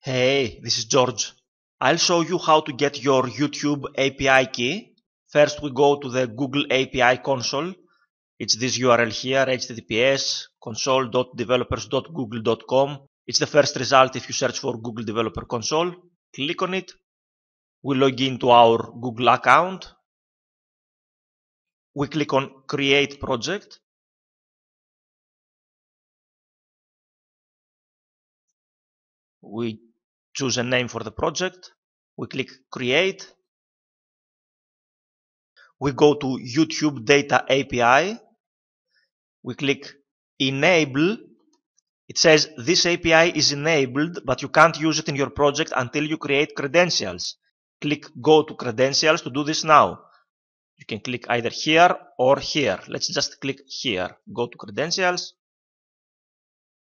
Hey, this is George. I'll show you how to get your YouTube API key. First we go to the Google API console. It's this URL here, https console.developers.google.com. It's the first result if you search for Google Developer Console. Click on it. We log into our Google account. We click on Create Project. We choose a name for the project. We click Create. We go to YouTube Data API. We click Enable. It says this API is enabled, but you can't use it in your project until you create credentials. Click Go to Credentials to do this now. You can click either here or here. Let's just click here. Go to Credentials.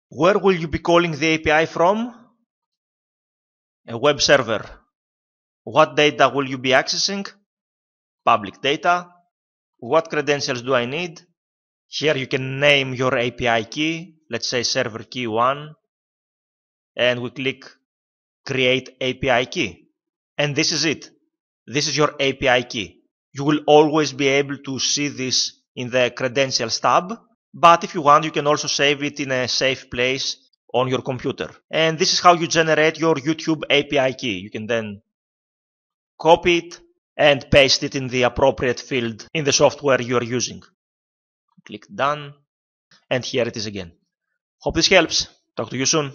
Where will you be calling the API from? A web server. What data will you be accessing? Public data. What credentials do I need? Here you can name your API key. Let's say server key 1. And we click Create API key. And this is it. This is your API key. You will always be able to see this in the Credentials tab. But if you want, you can also save it in a safe place on your computer. And this is how you generate your YouTube API key. You can then copy it and paste it in the appropriate field in the software you are using. Click Done. And here it is again. Hope this helps. Talk to you soon.